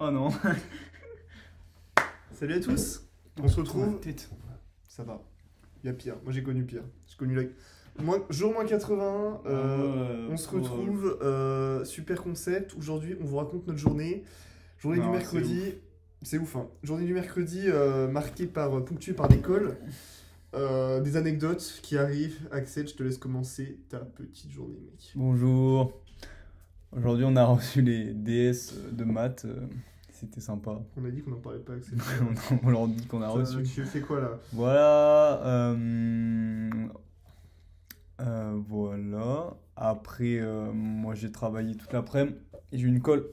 Oh non. Salut à tous. On se retrouve. Tête. Ça va. Il y a pire. Moi j'ai connu pire. J'ai connu jour moins 80. On se retrouve. Super concept. Aujourd'hui, on vous raconte notre journée. Journée du Non, mercredi. C'est ouf, hein. Journée du mercredi marquée par, ponctuée par l'école. Des anecdotes qui arrivent. Axel, je te laisse commencer ta petite journée, mec. Bonjour. Aujourd'hui, on a reçu les DS de maths. C'était sympa. On a dit qu'on n'en parlait pas, Axel. On leur dit qu'on a reçu. Tu fais quoi là? Voilà. Voilà. Après, moi, j'ai travaillé toute l'après-midi. Et j'ai eu une colle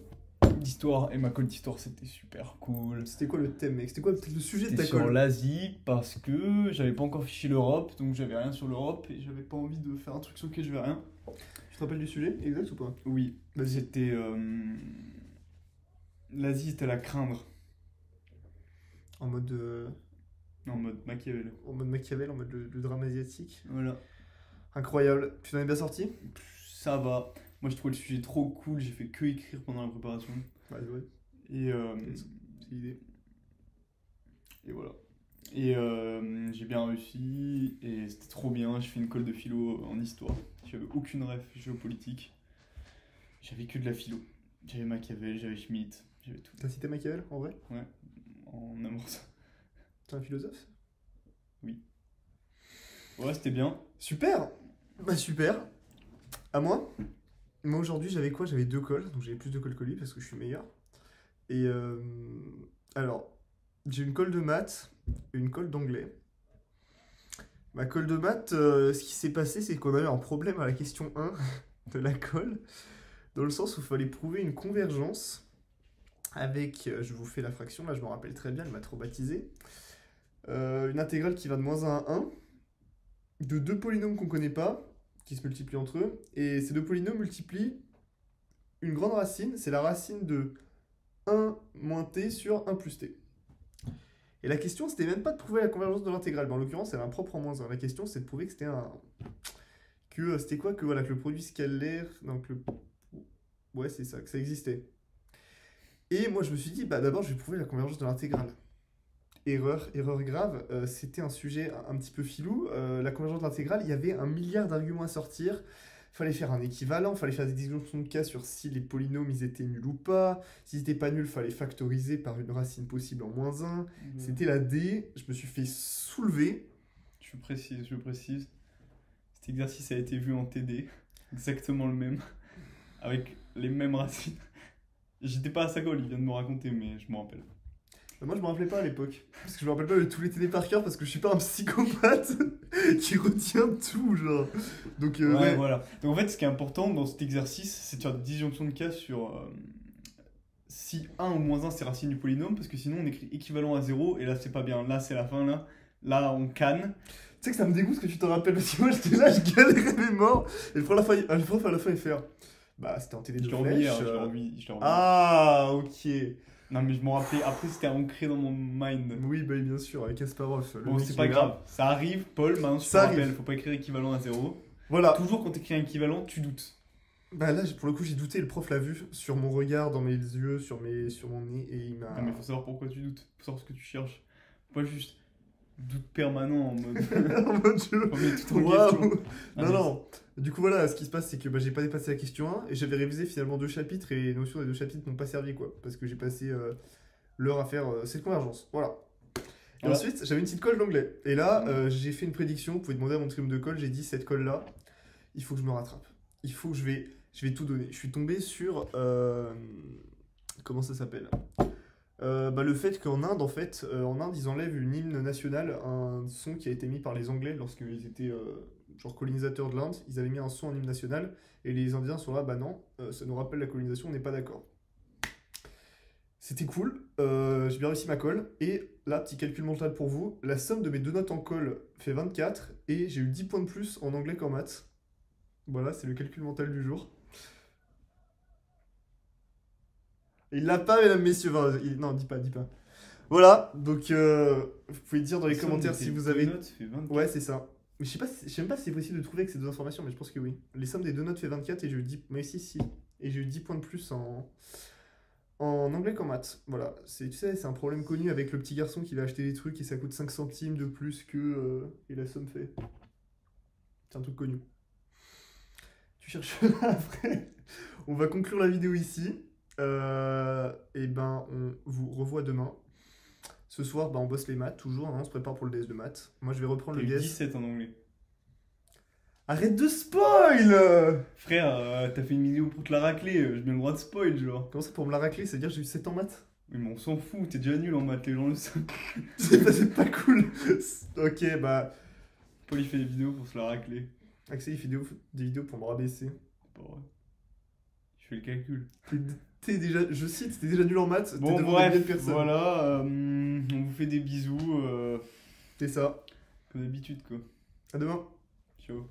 d'histoire. Et ma colle d'histoire, c'était super cool. C'était quoi le thème, mec? C'était quoi peut-être le sujet de C'était ta sur colle? l'Asie parce que j'avais pas encore fiché l'Europe. Donc, j'avais rien sur l'Europe. Et j'avais pas envie de faire un truc sur lequel je vais rien. Tu te rappelles du sujet exact ou pas? Oui. Vas-y. C'était. L'Asie, c'était à la craindre. En mode, En mode Machiavel. en mode Machiavel, en mode le drame asiatique. Voilà. Incroyable. Tu t'en es bien sorti? Ça va. Moi, je trouvais le sujet trop cool. J'ai fait que écrire pendant la préparation. Ouais, ouais. Et, C'est l'idée. et voilà. Et j'ai bien réussi. Et c'était trop bien. J'ai fait une colle de philo en histoire. J'avais aucune ref géopolitique. J'avais que de la philo. J'avais Machiavel, j'avais Schmitt, j'avais tout. T'as cité Machiavel en vrai? Ouais. En amour. T'es un philosophe? Ouais, c'était bien. Super! Bah super. À moi? Moi aujourd'hui j'avais quoi? J'avais 2 colles, donc j'avais plus de colles que lui parce que je suis meilleur. Et alors, j'ai une colle de maths et une colle d'anglais. Ma colle de maths, ce qui s'est passé, c'est qu'on a eu un problème à la question 1 de la colle, dans le sens où il fallait prouver une convergence avec, je vous fais la fraction, là je me rappelle très bien, elle m'a traumatisé, une intégrale qui va de -1 à 1, de 2 polynômes qu'on connaît pas, qui se multiplient entre eux, et ces 2 polynômes multiplient une grande racine, c'est la racine de 1 moins t sur 1 plus t. Et la question, c'était même pas de prouver la convergence de l'intégrale, mais en l'occurrence, elle a un propre en -1. La question, c'est de prouver que c'était un... que c'était quoi? Que voilà, que le produit scalaire... Donc le... Ouais, c'est ça, que ça existait. Et moi, je me suis dit, bah d'abord, je vais prouver la convergence de l'intégrale. Erreur grave, c'était un sujet un petit peu filou. La convergence de l'intégrale, il y avait 1 milliard d'arguments à sortir. Fallait faire un équivalent, fallait faire des disjonctions de cas sur si les polynômes ils étaient nuls ou pas. S'ils n'étaient pas nuls, fallait factoriser par une racine possible en -1. C'était la D, je me suis fait soulever. Je précise. Cet exercice a été vu en TD. Exactement le même. Avec les mêmes racines. J'étais pas à sa colle, il vient de me raconter, mais je m'en rappelle. Moi je me rappelais pas à l'époque, parce que je me rappelle pas de tous les TD par cœur, parce que je suis pas un psychopathe qui retient tout, genre. Donc ouais. Voilà. Donc en fait, ce qui est important dans cet exercice, c'est de faire des disjonctions de cas sur si 1 ou -1 c'est racine du polynôme, parce que sinon on écrit équivalent à 0, et là c'est pas bien. Là c'est la fin, là. Là on canne. Tu sais que ça me dégoûte que tu te rappelles, parce que moi j'étais là, je galérais mes morts, et le prof à la fin il fait bah c'était en TD de Je l'ai remis hier, flèche. je l'ai remis. Ah, ok. Non mais je m'en rappelais, après c'était ancré dans mon mind. Oui, bah bien sûr, avec Kasparov. le Bon, mec, c'est il pas est là. grave, ça arrive, Paul, maintenant tu te Ça rappelles, arrive. faut pas écrire équivalent à 0. Voilà. Toujours quand t'écris un équivalent, tu doutes. Bah là, pour le coup, j'ai douté, le prof l'a vu sur mon regard, dans mes yeux, sur mon nez, et il m'a... Non mais faut savoir pourquoi tu doutes, faut savoir ce que tu cherches. Faut pas juste doute permanent en mode... Oh mon dieu. Faut mettre tout en Waouh. question. Ah, Non, mais non. Du coup, voilà, ce qui se passe, c'est que bah, j'ai pas dépassé la question 1, et j'avais révisé finalement 2 chapitres, et les notions des 2 chapitres n'ont pas servi, quoi. Parce que j'ai passé l'heure à faire cette convergence. Voilà. Et Voilà. ensuite, j'avais une petite colle d'anglais. Et là, j'ai fait une prédiction, vous pouvez demander à mon trio de colle, j'ai dit, cette colle-là, il faut que je me rattrape. Il faut que je vais tout donner. Je suis tombé sur... comment ça s'appelle? Bah, le fait qu'en Inde, en fait, en Inde, ils enlèvent une hymne nationale, un son qui a été mis par les Anglais lorsqu'ils étaient genre colonisateurs de l'Inde. Ils avaient mis un son en hymne national et les Indiens sont là, bah non, ça nous rappelle la colonisation, on n'est pas d'accord. C'était cool, j'ai bien réussi ma colle. Et là, petit calcul mental pour vous, la somme de mes 2 notes en colle fait 24 et j'ai eu 10 points de plus en anglais qu'en maths. Voilà, c'est le calcul mental du jour. Il l'a pas, mesdames, messieurs. Enfin, non, dis pas. Voilà, donc vous pouvez dire dans les commentaires si vous avez... Notes fait 24. Ouais, c'est ça. Mais je sais même pas si c'est possible de trouver avec ces 2 informations, mais je pense que oui. Les sommes des 2 notes fait 24 et j'ai eu 10... Mais si. Et j'ai eu 10 points de plus en anglais qu'en maths. Voilà, tu sais, c'est un problème connu avec le petit garçon qui va acheter des trucs et ça coûte 5 centimes de plus que. Et la somme fait. C'est un truc connu. Tu cherches après. On va conclure la vidéo ici. Et ben, on vous revoit demain. Ce soir, bah, on bosse les maths, toujours, hein, on se prépare pour le DS de maths. Moi, je vais reprendre T'as le eu DS. 17 en anglais. Arrête de spoil! Frère, t'as fait une vidéo pour te la racler, j'ai bien le droit de spoil, genre. Comment ça pour me la racler? C'est-à-dire que j'ai eu 7 en maths? Oui, mais on s'en fout, t'es déjà nul en maths, les gens le savent. C'est pas cool. Ok, bah. Paul il fait des vidéos pour se la racler. Axel, il fait des vidéos pour me rabaisser. C'est pas vrai. Je fais le calcul. Je cite, t'es déjà nul en maths, t'es Bon, devant des bref, milliers de personnes. voilà, on vous fait des bisous, C'est ça. comme d'habitude, quoi. À demain. Ciao.